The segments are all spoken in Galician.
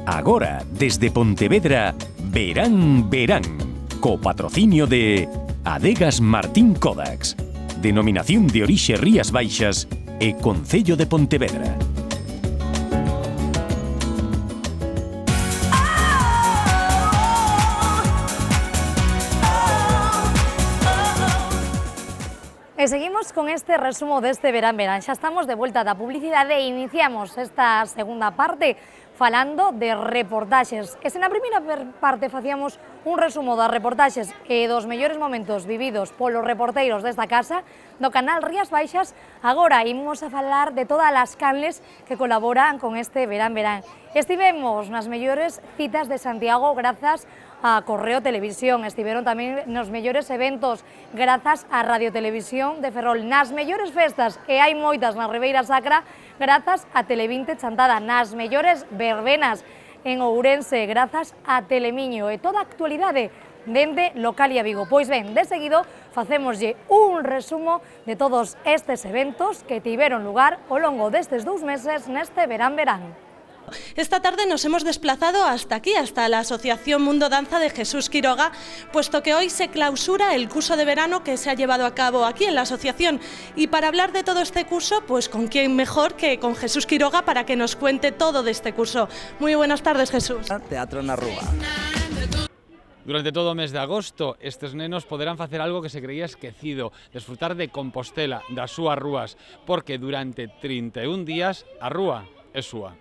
Agora, desde Pontevedra, Verán Verán, co patrocinio de Adegas Martín Kodax, Denominación de Orixe Rías Baixas e Concello de Pontevedra. E seguimos con este resumo deste Verán Verán. Xa estamos de volta da publicidade e iniciamos esta segunda parte falando de reportaxes. E se na primeira parte facíamos un resumo das reportaxes e dos mellores momentos vividos polos reporteiros desta casa, do canal Rías Baixas, agora imos a falar de todas as canles que colaboran con este Verán Verán. Estivemos nas mellores citas de Santiago grazas a Correo Televisión, estiveron tamén nos mellores eventos grazas a Radio Televisión de Ferrol, nas mellores festas, e hai moitas na Ribeira Sacra, grazas a Televinte Chantada, nas mellores verbenas en Ourense, grazas a Telemiño, e toda a actualidade dende Localia Vigo. Pois ben, de seguido facémoslle un resumo de todos estes eventos que tiveron lugar ao longo destes 2 meses neste Verán Verán. Esta tarde nos hemos desplazado hasta aquí, hasta la Asociación Mundo Danza de Jesús Quiroga, puesto que hoy se clausura el curso de verano que se ha llevado a cabo aquí en la asociación. Y para hablar de todo este curso, pues con quién mejor que con Jesús Quiroga para que nos cuente todo de este curso. Muy buenas tardes, Jesús. Teatro na Rúa. Durante todo o mes de agosto, estes nenos poderán facer algo que se creía esquecido, desfrutar de Compostela, das súas rúas, porque durante 31 días a rúa é súa.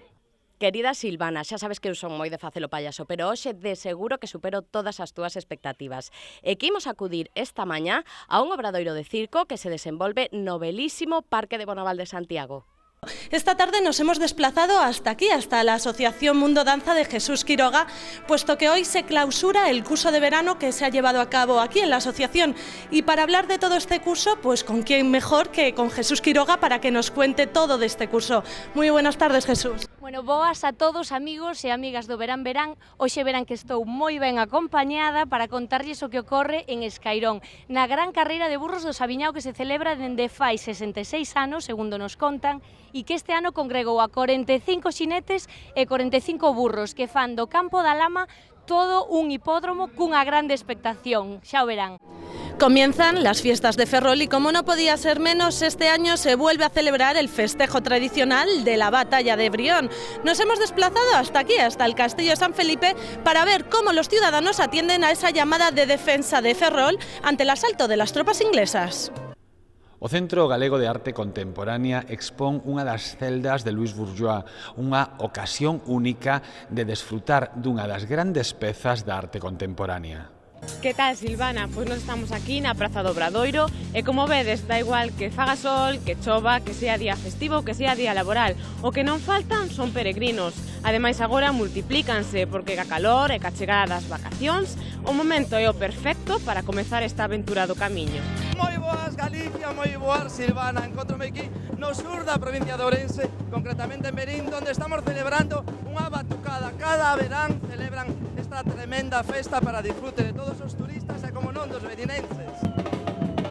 Querida Silvana, xa sabes que eu son moi de facelo payaso, pero hoxe de seguro que supero todas as túas expectativas. E que imos acudir esta mañá a un obradoiro de circo que se desenvolve no belísimo Parque de Bonaval de Santiago. Esta tarde nos hemos desplazado hasta aquí, hasta la Asociación Mundo Danza de Jesús Quiroga, puesto que hoy se clausura el curso de verano que se ha llevado a cabo aquí en la asociación. Y para hablar de todo este curso, pues con quién mejor que con Jesús Quiroga para que nos cuente todo de este curso. Muy buenas tardes, Jesús. Bueno, boas a todos amigos e amigas do Verán Verán. Hoxe verán que estou moi ben acompañada para contarlles o que ocorre en Escairón, na gran carreira de burros do Sabiñao que se celebra dende fai 66 anos, segundo nos contan, e que este ano congregou a 45 xinetes e 45 burros que fan do Campo da Lama todo un hipódromo cunha grande expectación. Xa o verán. Comienzan las fiestas de Ferrol y como no podía ser menos, este año se vuelve a celebrar el festejo tradicional de la batalla de Brión. Nos hemos desplazado hasta aquí, hasta el Castillo de San Felipe, para ver cómo los ciudadanos atienden a esa llamada de defensa de Ferrol ante el asalto de las tropas inglesas. O Centro Galego de Arte Contemporánea expón unha das celdas de Luis Bourgeois, unha ocasión única de desfrutar dunha das grandes pezas da arte contemporánea. Que tal, Silvana? Pois nós estamos aquí na Praza do Obradoiro e como vedes, dá igual que faga sol, que chova, que sea día festivo ou que sea día laboral. O que non faltan son peregrinos. Ademais agora multiplícanse porque ca calor e ca chegada das vacacións o momento é o perfecto para comezar esta aventura do camiño. Moi boas Galicia, moi boas Silvana. Encontrome aquí no sur da provincia de Ourense, concretamente en Verín, onde estamos celebrando unha batucada. Cada verán celebran esta tremenda festa para disfrute de todos os turistas e, como non, dos vedinenses.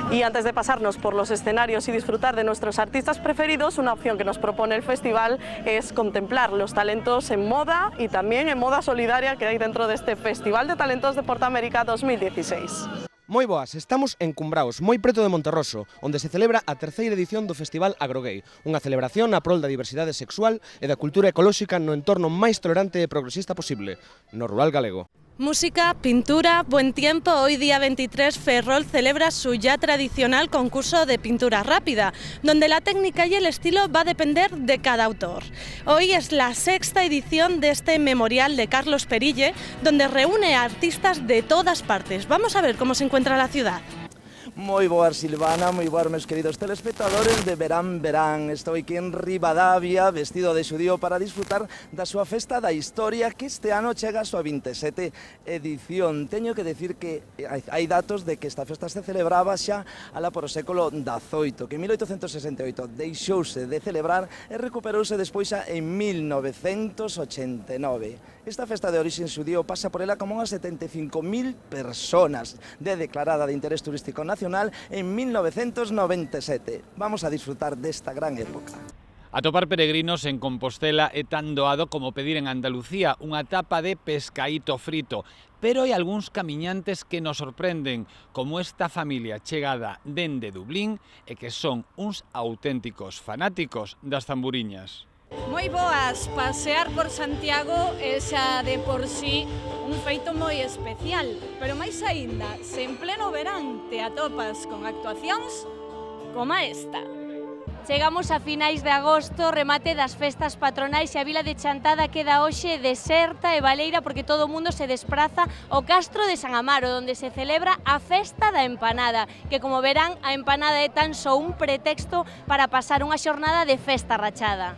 Y antes de pasarnos por los escenarios y disfrutar de nuestros artistas preferidos, una opción que nos propone el festival es contemplar los talentos en moda y también en moda solidaria que hay dentro de este Festival de Talentos de Portamérica 2016. Moi boas, estamos en Cumbraos, moi preto de Monterroso, onde se celebra a terceira edición do Festival Agrogay, unha celebración a prol da diversidade sexual e da cultura ecolóxica no entorno máis tolerante e progresista posible, no rural galego. Música, pintura, buen tiempo. Hoy día 23 Ferrol celebra su ya tradicional concurso de pintura rápida, donde la técnica y el estilo va a depender de cada autor. Hoy es la sexta edición de este memorial de Carlos Perille, donde reúne a artistas de todas partes. Vamos a ver cómo se encuentra la ciudad. Moi boas, Silvana, moi boas, meus queridos telespectadores de Verán Verán. Estou aquí en Ribadavia, vestido de xudío, para disfrutar da súa festa da historia, que este ano chega a súa 27 edición. Teño que decir que hai datos de que esta festa se celebraba xa alá por o século XVIII, que en 1868 deixouse de celebrar e recuperouse despois xa en 1989. Esta festa de orixe xudío pasa por ela como unhas 75.000 personas, de declarada de interés turístico nacional en 1997. Vamos a disfrutar desta gran época. Atopar peregrinos en Compostela é tan doado como pedir en Andalucía unha tapa de pescaíto frito, pero hai algúns camiñantes que nos sorprenden, como esta familia chegada dende Dublín e que son uns auténticos fanáticos das zamburiñas. Moi boas, pasear por Santiago é xa de por sí un feito moi especial, pero máis aínda, se en pleno verán te atopas con actuacións como esta. Chegamos a finais de agosto, remate das festas patronais e a vila de Chantada queda hoxe deserta e baleira porque todo o mundo se despraza ao Castro de San Amaro, onde se celebra a festa da empanada, que como verán, a empanada é tan só un pretexto para pasar unha xornada de festa rachada.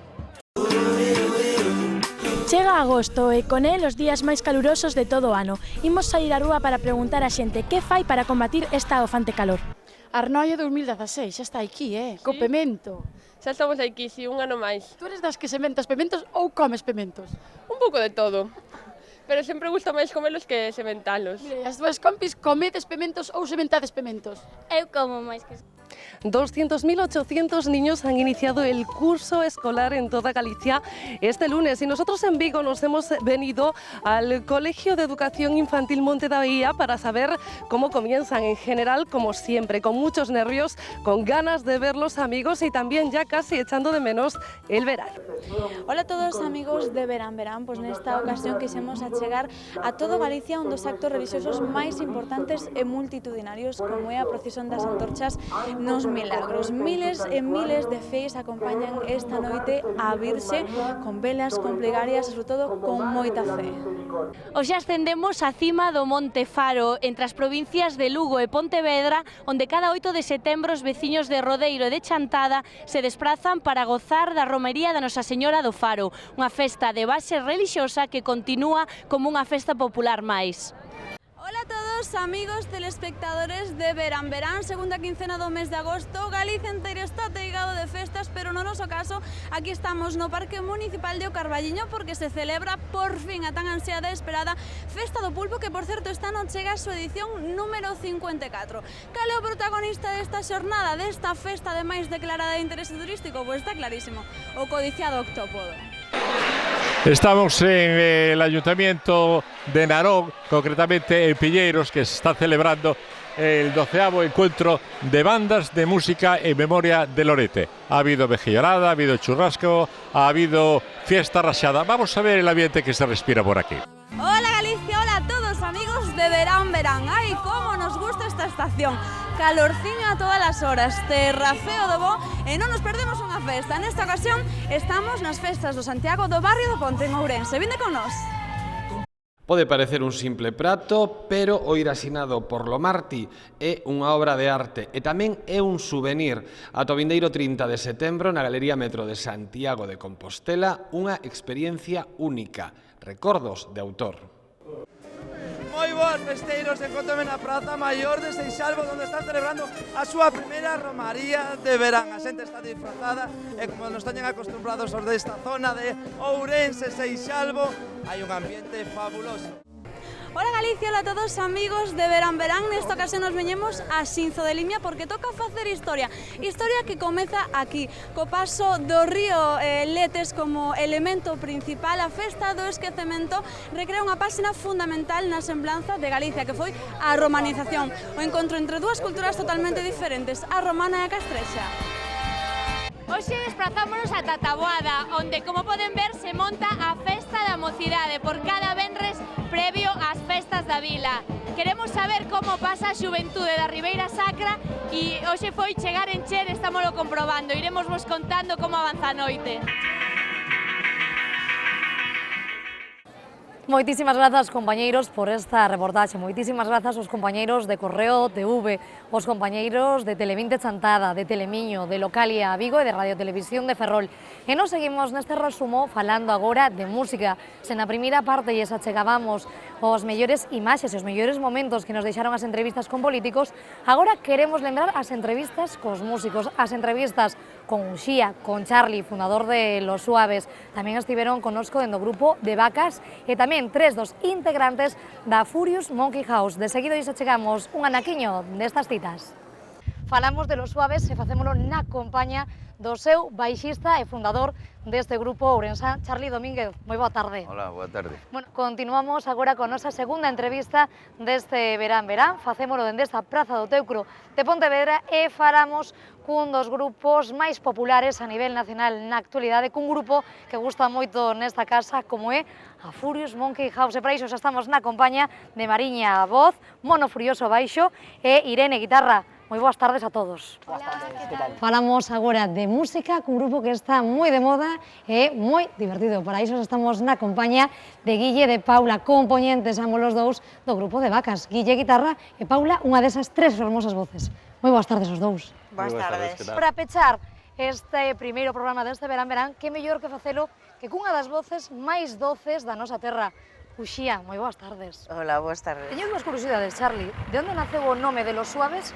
Chega agosto e con el os días máis calurosos de todo o ano. Imos sair á rúa para preguntar a xente que fai para combatir esta ofante calor. Arnoia 2016, xa está aquí, co pemento. Xa estamos aquí, si, un ano máis. Tú eres das que sementas pementos ou comes pementos? Un pouco de todo, pero sempre gusta máis comelos que sementalos. Mire, as túas compis comedes pementos ou sementades pementos? Eu como máis que... 200.800 niños han iniciado el curso escolar en toda Galicia este lunes y nosotros en Vigo nos hemos venido al Colegio de Educación Infantil Monte da Vía para saber cómo comienzan en general, como siempre, con muchos nervios, con ganas de ver los amigos y también ya casi echando de menos el verano. Hola a todos amigos de Verán Verán, pois nesta ocasión quixemos achegar a todo Galicia un dos actos religiosos máis importantes e multitudinarios como é a procesión das antorchas nos Milagros. Miles e miles de feis acompañan esta noite a Virxe con velas, con plegarias e sobre todo con moita fe. Hoxe ascendemos a cima do Monte Faro, entre as provincias de Lugo e Pontevedra, onde cada 8 de setembro os veciños de Rodeiro e de Chantada se desprazan para gozar da romería da Nosa Señora do Faro, unha festa de base relixiosa que continúa como unha festa popular máis. Hola a todos amigos telespectadores de Verán Verán, segunda quincena do mes de agosto. Galicia inteira está ateigado de festas, pero no noso caso aquí estamos no Parque Municipal de O Carballiño porque se celebra por fin a tan ansiada e esperada Festa do Pulpo, que por certo esta non chega a súa edición número 54. Cal é o protagonista desta xornada, desta festa de máis declarada de interese turístico? Pois está clarísimo, o codiciado octópodo. Estamos en el Ayuntamiento de Narón, concretamente en Piñeiros, que se está celebrando el 12º encuentro de bandas de música en memoria de Lorete. Ha habido vejillorada, ha habido churrasco, ha habido fiesta rachada. Vamos a ver el ambiente que se respira por aquí. Hola Galicia, hola a todos amigos de Verán Verán. Ai, como nos gusta esta estación. Calorciño a todas as horas, terraceo do bo e non nos perdemos unha festa. Nesta ocasión estamos nas festas do Santiago do barrio do Ponte en Ourense. Vinde con nós. Pode parecer un simple prato, pero o ir asinado por Lomarti é unha obra de arte e tamén é un souvenir. Ata o vindeiro 30 de setembro na Galería Metro de Santiago de Compostela, unha experiencia única, recordos de autor. Moi boas festeiros, encontrome na Praza Maior de Seixalbo, onde están celebrando a súa primeira romaría de verán. A xente está disfrazada e como nos teñen acostumbrados os desta zona de Ourense, Seixalbo, hai un ambiente fabuloso. Hola Galicia, hola a todos amigos de Verán Verán. Nesta ocasión nos veñemos a Xinzo de Limia porque toca facer historia. Historia que comeza aquí, co paso do río Letes como elemento principal. A festa do esquecemento recrea unha páxina fundamental na semblanza de Galicia, que foi a romanización, o encontro entre dúas culturas totalmente diferentes, a romana e a castrexa. Hoxe desprazámonos a Taboada, onde, como poden ver, se monta a Festa da Mocidade por cada venres previo ás festas da vila. Queremos saber como pasa a xuventude da Ribeira Sacra e hoxe foi chegar en Cher, estámoslo comprobando. Iremos vos contando como avanza a noite. Moitísimas grazas, compañeiros, por esta reportaxe. Moitísimas grazas aos compañeiros de Correo TV, aos compañeiros de Tele20 Chantada, de Telemiño, de Localia Vigo e de Radio Televisión de Ferrol. E nos seguimos neste resumo falando agora de música. Se na primeira parte lles achegábamos os mellores imaxes e os mellores momentos que nos deixaron as entrevistas con políticos, agora queremos lembrar as entrevistas cos músicos, as entrevistas con Uxía, con Charlie, fundador de Los Suaves. Tamén estiveron connosco dentro do grupo de Vacas e tamén tres dos integrantes da Furious Monkey House. De seguido lles achegamos un anaquiño destas citas. falamos de Los Suaves e facémolo na compañía do seu baixista e fundador deste grupo ourensán, Charly Domínguez. Moi boa tarde. Hola, boa tarde. Bueno, continuamos agora con nosa segunda entrevista deste verán. Facémolo dende esta Praza do Teucro de Pontevedra e falamos cun dos grupos máis populares a nivel nacional na actualidade, cun grupo que gusta moito nesta casa como é a Furious Monkey House. E para iso xa estamos na compañía de Mariña a voz, Mono Furioso baixo e Irene guitarra. Moi boas tardes a todos. Boas tardes, que tal? Falamos agora de música, cun grupo que está moi de moda e moi divertido. Para iso estamos na compañía de Guille e de Paula, compoñentes ambos os dous do grupo de Vacas. Guille guitarra e Paula unha desas tres fermosas voces. Moi boas tardes os dous. Boas tardes. Para pechar este primeiro programa deste verán, que mellor que facelo que cunha das voces máis doces da nosa terra. Uxía, moi boas tardes. Hola, boas tardes. Teño unhas curiosidades, Charly. De onde naceu o nome de Los Suaves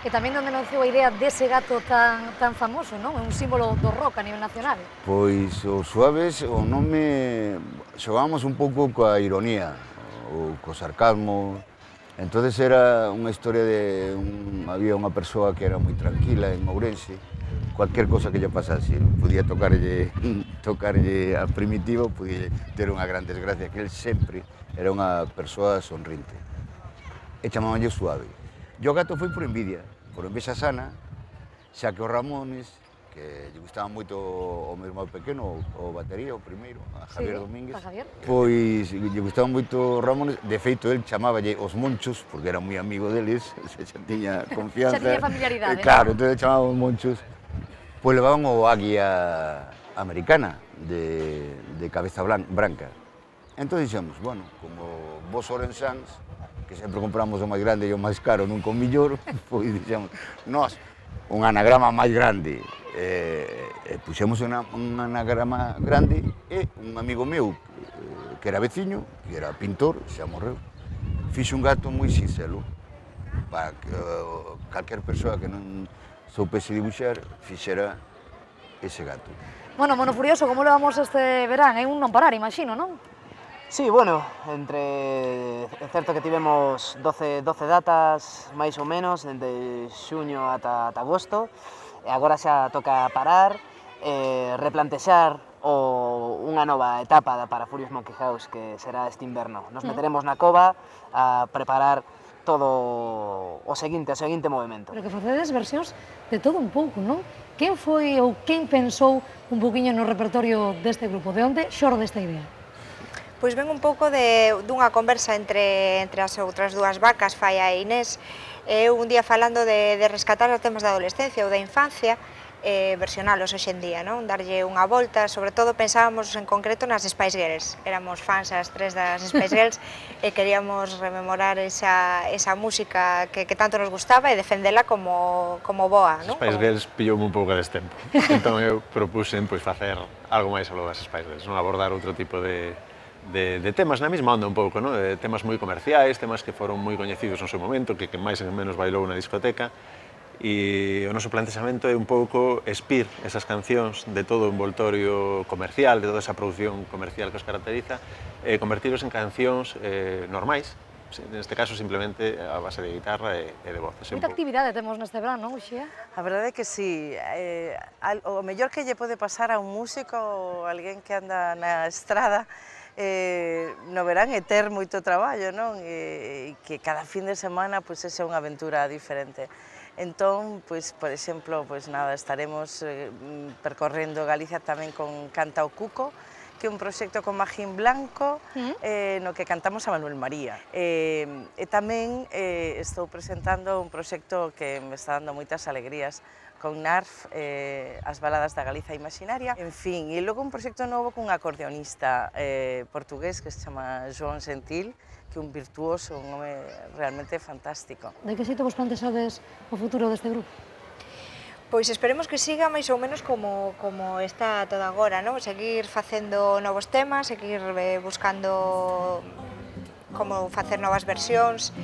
e tamén onde naceu a idea dese gato tan famoso, non? É un símbolo do rock a nivel nacional. Pois os Suaves, o nome, xogábamos un pouco coa ironía, ou co sarcasmo. Entonces era unha historia de... había unha persoa que era moi tranquila en Ourense, cualquier cosa que lle pasase, podía tocarlle a Primitivo, podía ter unha gran desgracia, que él sempre era unha persoa sonrinte. E chamábanlle Suave. E o gato foi por envidia sana, xa que os Ramones, que lle gustaba moito o meu irmão pequeno, o batería, o primeiro, a Javier Domínguez, pois lle gustaban moito os Ramones, de feito, el chamáballe os Monchos, porque era moi amigo deles, xa tiña confianza. Xa tiña familiaridade. Claro, entón chamaban os Monchos. Pois levaban o águia americana, de cabeza branca. Entón dixemos, bueno, como vos ourensáns, que sempre compramos o máis grande e o máis caro nun con millor, pois dixemos, nós, un anagrama máis grande, puxemos un anagrama grande e un amigo meu, que era veciño, que era pintor, xa morreu, fixe un gato moi sinxelo, para que calquer persoa que non soupese dibuixar, fixera ese gato. Bueno, Mono Furioso, como levamos este verán? É un non parar, imagino, non? Sí, bueno, é certo que tivemos 12 datas, máis ou menos, dende xuño ata agosto, e agora xa toca parar, replantexar unha nova etapa para Furious Monkey House, que será este inverno. Nos meteremos na cova a preparar todo o seguinte movimento. Pero que facedes versións de todo un pouco, non? Quen foi ou quen pensou un poquinho no repertorio deste grupo? De onde xorde esta idea? Pois ven un pouco dunha conversa entre as outras dúas vacas, Faia e Inés, un día falando de rescatar os temas da adolescencia ou da infancia, versionalos hoxe en día, non? Darlle unha volta, sobre todo pensábamos en concreto nas Spice Girls, éramos fans as tres das Spice Girls e queríamos rememorar esa música que tanto nos gustaba e defendela como boa, non? Spice Girls pilloume un pouco a destempo, entón eu propuxen facer algo máis algo das Spice Girls, non abordar outro tipo de temas na mesma onda un pouco, non? Temas moi comerciais, temas que foron moi coñecidos no seu momento, que máis e menos bailou na discoteca, e o noso plantexamento é un pouco espir esas cancións de todo o envoltorio comercial, de toda esa produción comercial que os caracteriza, e convertilos en cancións normais, neste caso simplemente a base de guitarra e de voces. Moita actividade temos neste verán, non, Uxía? A verdade é que sí, o mellor que lle pode pasar a un músico ou alguén que anda na estrada no verán é ter moito traballo, non? E que cada fin de semana é unha aventura diferente. Entón, por exemplo, estaremos percorrendo Galicia tamén con Canta o Cuco, que é un proxecto con Magín Blanco, no que cantamos a Manuel María. E tamén estou presentando un proxecto que me está dando moitas alegrías, con NARF, as baladas da Galiza Imaginaria, en fin, e logo un proxecto novo cun acordeonista portugués que se chama Joan Gentil, que é un virtuoso, un home realmente fantástico. De que xeito vos plantexades o futuro deste grupo? Pois esperemos que siga máis ou menos como está todo agora, non? Seguir facendo novos temas, seguir buscando como facer novas versións,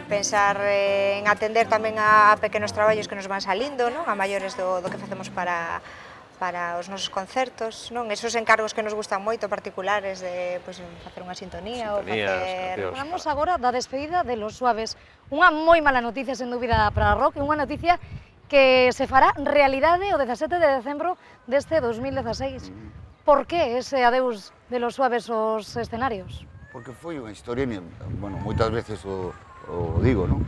pensar en atender tamén a pequenos traballos que nos van salindo, non? A maiores do que facemos para para os nosos concertos, non? Esos encargos que nos gustan moito, particulares, de facer unha sintonía ou facer... Falamos agora da despedida de Los Suaves. Unha moi mala noticia, sen dúbida, para a rock, unha noticia que se fará realidade o 17 de decembro deste 2016. Por que ese adeus de Los Suaves aos escenarios? Porque foi unha historia, bueno, moitas veces o digo, non?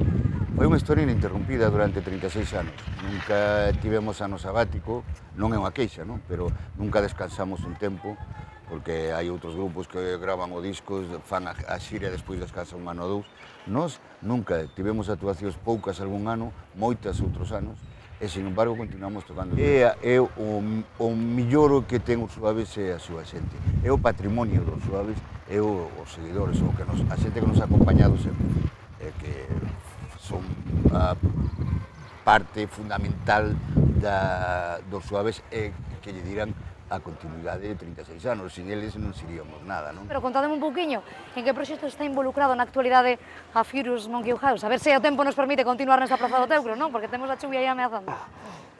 Foi unha historia ininterrumpida durante 36 anos. Nunca tivemos ano sabático, non é unha queixa, non? Pero nunca descansamos un tempo, porque hai outros grupos que gravan o discos, fan a xira e despois descansan un ano ou dous. Nós nunca tivemos actuacións poucas algún ano, moitas outros anos, e, sin embargo, continuamos tocando. É o millor que ten os Suaves é a súa xente. É o patrimonio dos Suaves, é os seguidores, a xente que nos ha acompañado sempre, que son a parte fundamental dos Suaves e que lle dirán a continuidade de 36 anos. Sin eles non seríamos nada, non? Pero contademe un pouquiño, en que proxecto está involucrado na actualidade a Furious Monkey House? A ver se o tempo nos permite continuar nesta Praza do Teucro, non? Porque temos a chuvia aí ameazando.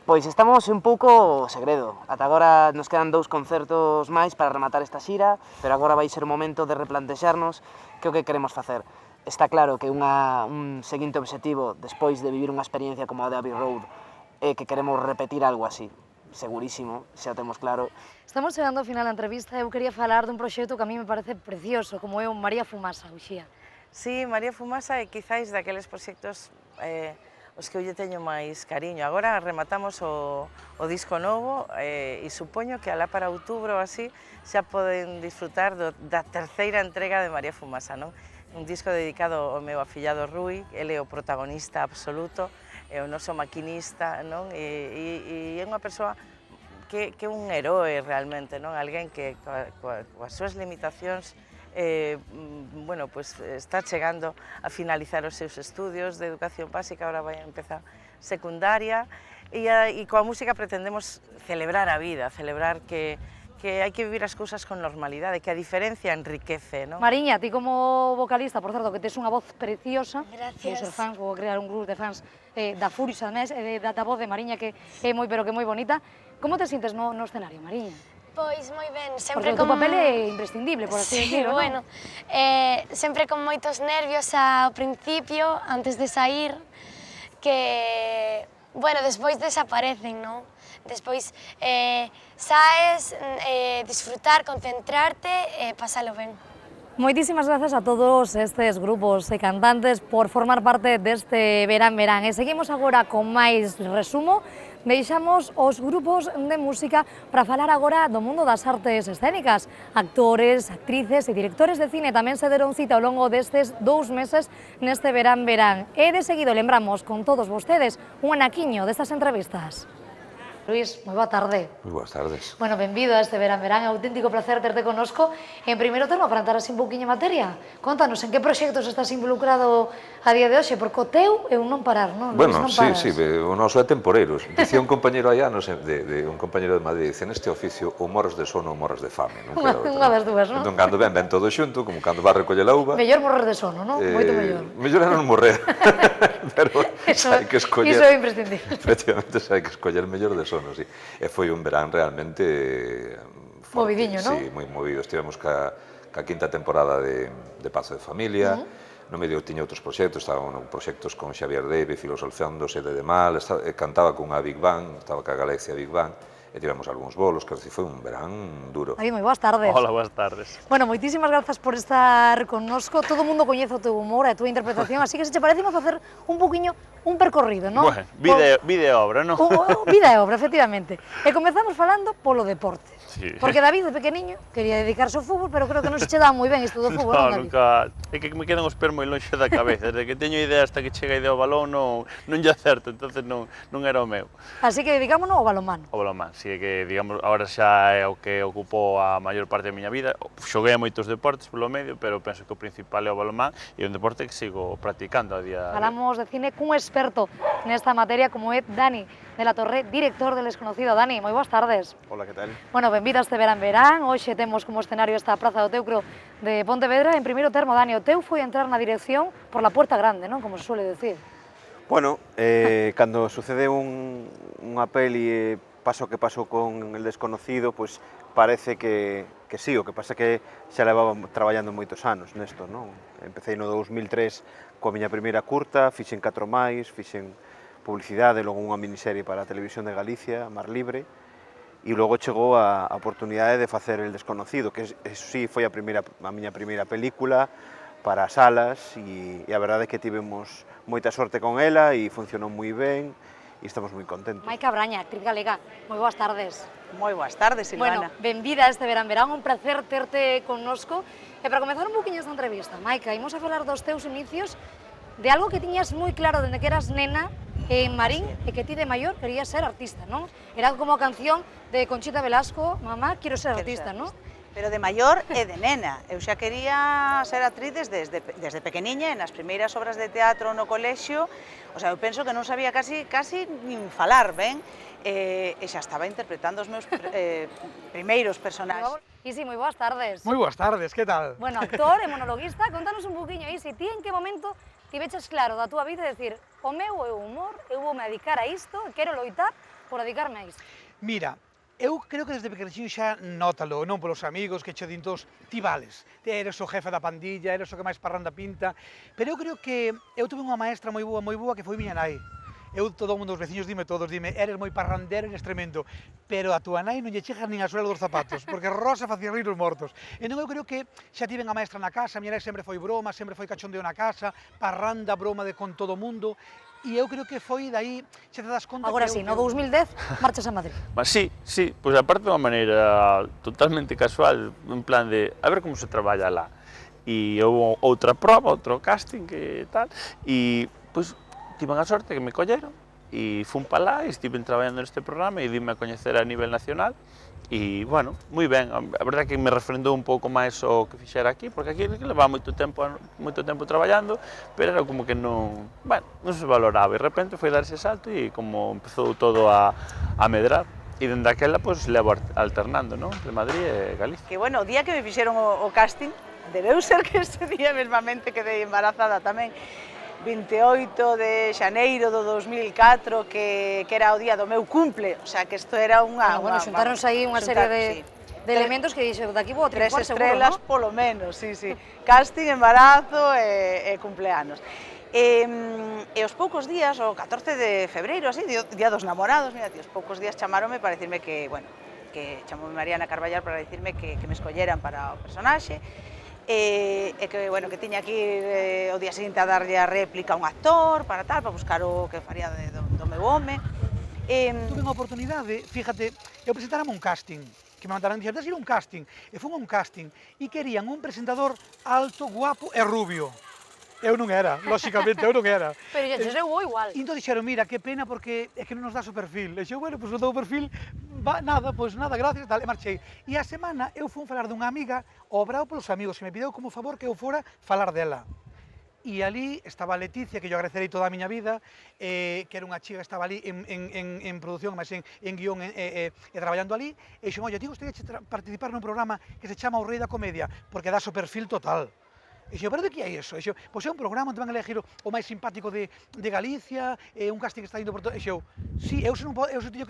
Pois estamos un pouco segredo. Ata agora nos quedan 2 concertos máis para rematar esta xira, pero agora vai ser o momento de replantexarnos que é o que queremos facer. Está claro que un seguinte obxectivo, despois de vivir unha experiencia como a de Abbey Road, é que queremos repetir algo así. Segurísimo, xa o temos claro. Estamos chegando ao final da entrevista. Eu quería falar dun proxecto que a mí me parece precioso, como é o María Fumasa, Uxía. Sí, María Fumasa é quizáis daqueles proxectos os que eu lle teño máis cariño. Agora rematamos o disco novo e supoño que alá para outubro así xa poden disfrutar da terceira entrega de María Fumasa, non? Un disco dedicado ao meu afillado Rui, ele é o protagonista absoluto, é o noso maquinista, non? E é unha persoa que é un heroe realmente, non? Alguén que coas súas limitacións bueno, pues está chegando a finalizar os seus estudios de educación básica, ahora vai a empezar secundaria, e coa música pretendemos celebrar a vida, celebrar que hai que vivir as cousas con normalidade, que a diferencia enriquece, non? Mariña, ti como vocalista, por certo, que tes unha voz preciosa. Gracias. Vou ser fans, vou crear un grupo de fans da Furious, además, da voz de Mariña, que é moi, pero que moi bonita. Como te sintes no escenario, Mariña? Pois moi ben, sempre porque o teu papel é imprescindible, por así decirlo, bueno, sempre con moitos nervios ao principio, antes de sair, que, bueno, despois desaparecen, non? Despois saes, disfrutar, concentrarte e pasalo ben. Moitísimas grazas a todos estes grupos e cantantes por formar parte deste Verán Verán. E seguimos agora con máis resumo. Deixamos os grupos de música para falar agora do mundo das artes escénicas. Actores, actrices e directores de cine tamén se deron cita ao longo destes 2 meses neste Verán Verán. E de seguido lembramos con todos vostedes un anaquiño destas entrevistas. Luís, moi boa tarde. Moi boas tardes. Bueno, benvido a este Verán Verán, é un auténtico placer terte connosco. En primeiro termo, para entrar así un pouquiño en materia, contanos, en que proxectos estás involucrado a día de hoxe? Porque o teu é un non parar, non? Bueno, sí, o noso é temporeiros. Dicía un compañeiro hai anos, un compañeiro de Madrid, dice, neste oficio, ou morres de sono ou morres de fame. Unha das dúas, non? Entón, cando ven todo xunto, como cando vas a recoller a uva... Mellor morrer de sono, non? Moito mellor. Mellor é non morrer, pero hai que escoller... Iso é imprescindible. Efectivamente, hai que escoller mellor de sono, sí. E foi un verán realmente forte. Movidiño, non? Sí, moi movido. Estivemos ca quinta temporada de Pazo de Familia. No medio tiña outros proxectos, estaban proxectos con Xavier Deve, Filosolfeando, Sede de Mal, cantaba cunha Big Bang, estaba ca Galaxia Big Bang, e tivemos algúns bolos, que foi un verán duro. Aí, moi boas tardes. Hola, boas tardes. Bueno, moitísimas grazas por estar connosco. Todo o mundo coñece o teu humor e a tua interpretación, así que se che parece imos facer un poquinho un percorrido, non? Bueno, vida e obra, non? Vida e obra, efectivamente. E comezamos falando polo deporte. Sí. Porque David, de pequeniño, quería dedicarse ao fútbol, pero creo que non se che dá moi ben isto do fútbol, non, David? Nunca. É que me quedan os pés moi lonxe da cabeza. Desde que teño idea hasta que chega a idea ao balón non lle acerto, entonces non era o meu. Así que dedicámonos ao balonmán. O balonmán, si é que, digamos, agora xa é o que ocupou a maior parte da miña vida. Xoguei a moitos deportes polo medio, pero penso que o principal é o balonmán e é un deporte que sigo practicando a día. Falamos de cine cun experto nesta materia como é Dani de la Torre, director del Desconocido. Dani, moi boas tardes. Hola, que tal? Bueno, benvido a este Verán Verán. Hoxe temos como escenario esta Praza do Teucro de Pontevedra. En primeiro termo, Dani, o teu foi entrar na dirección por la puerta grande, non? Como se suele decir. Bueno, cando sucede unha peli pasa o que pasou con El Desconocido, pois parece que sí, o que pasa que xa levaba traballando moitos anos nesto, non? Empecé no 2003 coa miña primeira curta, fixen 4 máis, fixen publicidade, logo unha miniserie para a Televisión de Galicia, Mar Libre, e logo chegou a oportunidade de facer El Desconocido, que eso sí foi a miña primeira película para as salas, e a verdade é que tivemos moita sorte con ela e funcionou moi ben, e estamos moi contentos. Maica Braña, actriz galega, moi boas tardes. Moi boas tardes, Silvana. Bueno, benvida a este Verán Verán, un placer terte connosco. E para comezar un poquinho esta entrevista, Maica, imos a falar dos teus inicios, de algo que tiñas moi claro dende que eras nena en Marín, e que ti de maior querías ser artista, non? Era como a canción de Conchita Velasco, mamá, quiero ser artista, non? Pero de maior e de nena. Eu xa quería ser actriz desde pequeniña, nas primeiras obras de teatro no colexio. O sea, eu penso que non sabía casi nin falar ben, e xa estaba interpretando os meus primeiros personaxes. Isi, moi boas tardes. Moi boas tardes, que tal? Bueno, actor e monologuista, contanos un poquinho, Isi, ti en que momento tiveches claro da túa vida de decir, o meu é o humor, eu vou me dedicar a isto, quero loitar por dedicarme a isto? Mira, eu creo que desde pequeniño xa nótalo, non polos amigos que che din todos, ti vales, eres o jefe da pandilla, eres o que máis parranda pinta, pero eu creo que eu tuve unha maestra moi boa que foi miña nai. Todo o mundo, os veciños, dime, eres moi parrandero, eres tremendo, pero a túa nai non lle chegas nin a suela dos zapatos, porque Rosa facía rir os mortos. Entón eu creo que xa tiven a maestra na casa, a miña nai sempre foi broma, sempre foi cachondeo na casa, parranda, broma con todo o mundo, e eu creo que foi daí, xa te das conta... Agora sí, no 2010 marchas a Madrid. Mas sí, pois aparte de unha maneira totalmente casual, en plan de, a ver como se traballa lá. E houve outra proba, outro casting, que tal, e, pois, tiven a sorte que me colleron e fun para lá e estive traballando neste programa e dime a coñecer a nivel nacional e, bueno, moi ben, a verdade é que me refrendou un pouco máis o que fixera aquí, porque aquí levaba moito tempo traballando, pero era como que non se valoraba e de repente foi dar ese salto e como empezou todo a medrar. E dende aquela, pois, levo alternando, non? Entre Madrid e Galicia. Que, bueno, o día que me fixeron o casting, debeu ser que ese día mesmamente quedei embarazada tamén, 28 de xaneiro do 2004, que era o día do meu cumple, o sea, que isto era unha... Bueno, xuntaronse aí unha serie de elementos que dixo, daqui vou a triunfar seguro, non? 3 estrelas, polo menos, sí. Casting, embarazo e cumpleanos. E os poucos días, o 14 de febreiro, así, día dos namorados, mira, os poucos días chamaronme para dicirme que, bueno, que chamoume Mariana Carballar para dicirme que me escolleran para o personaxe, e que, bueno, que tiña que ir o día seguinte a darlle a réplica a un actor, para buscar o que faría do meu home. Tuve unha oportunidade, fíjate, eu presentárame un casting, que me mandaron dixer, ir un casting, e fun a un casting, e querían un presentador alto, guapo e rubio. Eu non era, lóxicamente, eu non era. Pero xa se vou igual. E entón dixeron, mira, que pena porque é que non nos das o perfil. E xo, bueno, pois non dou o perfil, nada, gracias, tal, e marchei. E a semana eu fui falar dunha amiga, obrao polos amigos, que me pideu como favor que eu fora falar dela. E ali estaba Leticia, que yo agradecerei toda a miña vida, que era unha chica que estaba ali en produción, mas en guión e traballando ali, e xo, oye, ti gostaría participar nun programa que se chama O Rei da Comedia, porque das o perfil total. E xo, pero de que é iso? E xo, pois é un programa onde van a elegir o máis simpático de Galicia, un casting que está indo por todo. E xo, si, eu se teño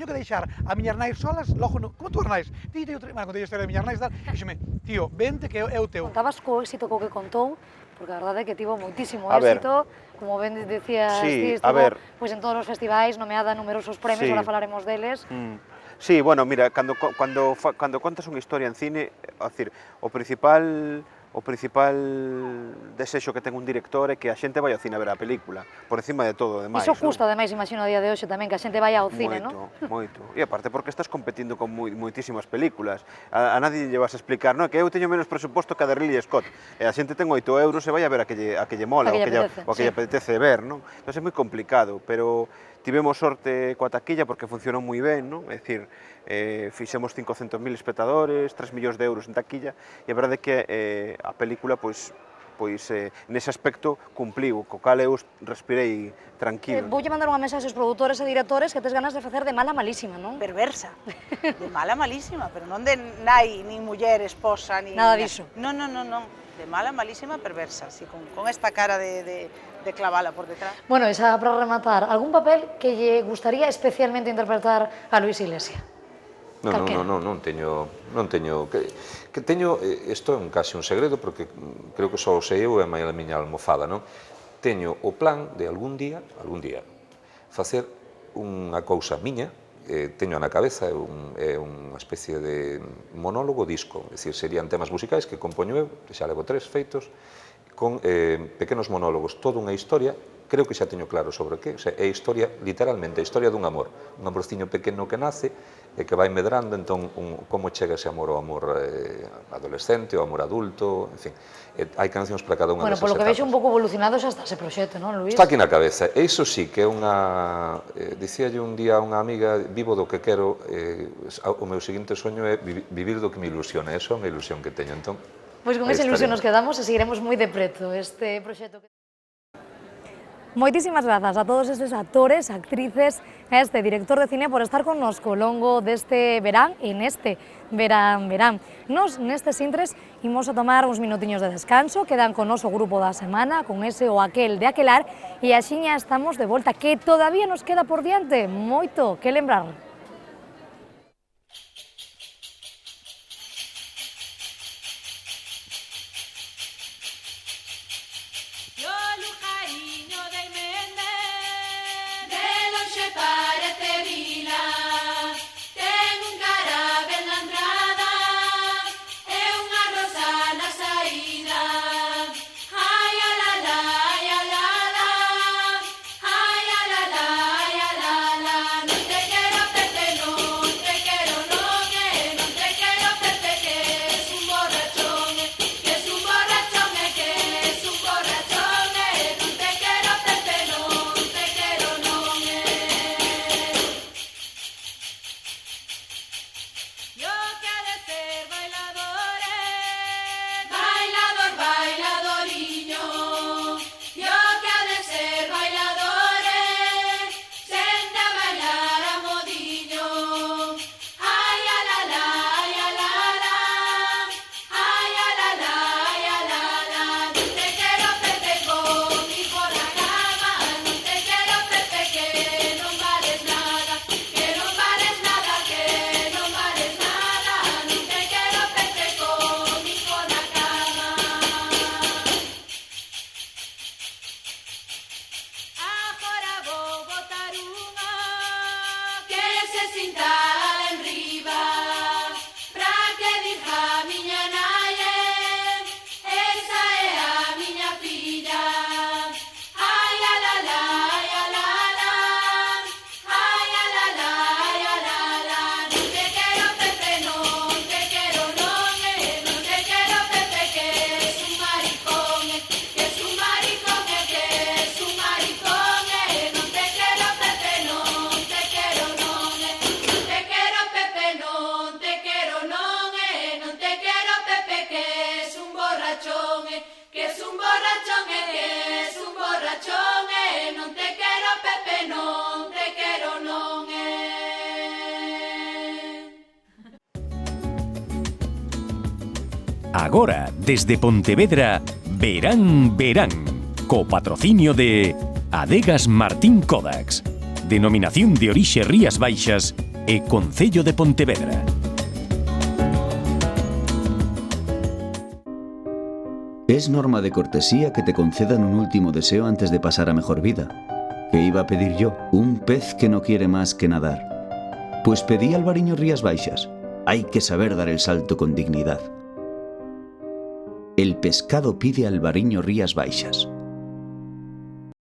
que deixar a miñas nais solas, logo non, como tú as nais? Contei a historia de miñas nais, tal, e xome, tío, vente que é o teu. Contabas co éxito co que contou, porque a verdade é que tivo moitísimo éxito, como ben decías ti, pois en todos os festivais, nomeada numerosos premios, agora falaremos deles. Sí, bueno, mira, cando contas unha historia en cine, a decir, o principal desexo que ten un director é que a xente vai ao cine a ver a película, por encima de todo, demais. Iso custa, ademais, imagino a día de hoxe tamén, que a xente vai ao cine, non? Moito. E aparte porque estás competindo con moitísimas películas. A nadie lle vas a explicar, non, que eu teño menos presuposto que a de Ridley Scott, e a xente ten 8 euros e vai a ver a que lle mola, o que lle apetece ver, non? Entón é moi complicado, pero tivemos sorte coa taquilla porque funcionou moi ben, non? É dicir, fixemos 500.000 espectadores, 3 millóns de euros en taquilla, e a verdade é que a película, pois nese aspecto cumpliu, co cal eu respirei tranquilo. Voulle mandar unha mensaxe aos produtores e directores que tes ganas de facer de mala malísima, non? Perversa, de mala malísima, pero non de nai, nin muller, esposa, nin... Nada diso. Non. mala, malísima, perversa, así con esta cara de clavala por detrás. Bueno, e xa para rematar, algún papel que lle gustaría especialmente interpretar a Luis Iglesias? Non teño, que teño, isto é casi un segredo, porque creo que só o sei eu e a miña almofada, non? Teño o plan de algún día, facer unha cousa miña, teño na cabeza, é unha especie de monólogo disco, é dicir, serían temas musicais que compoño eu, que xa levo 3 feitos, con pequenos monólogos, toda unha historia, creo que xa teño claro sobre o que, é historia, literalmente, a historia dun amor, un amorciño pequeno que nace e que vai medrando, entón, como chega ese amor, o amor adolescente, o amor adulto, en fin, hai cancións para cada unha desas etapas. Bueno, polo que vexo un pouco evolucionado xa está ese proxecto, non, Luis? Está aquí na cabeza, e iso sí que é unha... Dicíalle un día a unha amiga, vivo do que quero, o meu seguinte soño é vivir do que me ilusiona, eso é unha ilusión que teño, entón... Pois con esa ilusión nos quedamos e seguiremos moi de preto este proxecto. Moitísimas grazas a todos estes actores, actrices e este director de cine por estar connosco ao longo deste verán e neste verán. Nos, nestes intres, imos a tomar uns minutiños de descanso, quedan con noso grupo da semana, con ese ou aquel de aquelar, e axiña estamos de volta, que todavía nos queda por diante moito que lembrar. Agora, desde Pontevedra, Verán, co patrocinio de Adegas Martín Kodax, Denominación de Orixe Rías Baixas e Concello de Pontevedra. Es norma de cortesía que te concedan un último deseo antes de pasar a mejor vida. ¿Qué iba a pedir yo? Un pez que no quiere más que nadar. Pues pedí Albariño Rías Baixas. Hay que saber dar el salto con dignidad. El pescado pide Albariño Rías Baixas.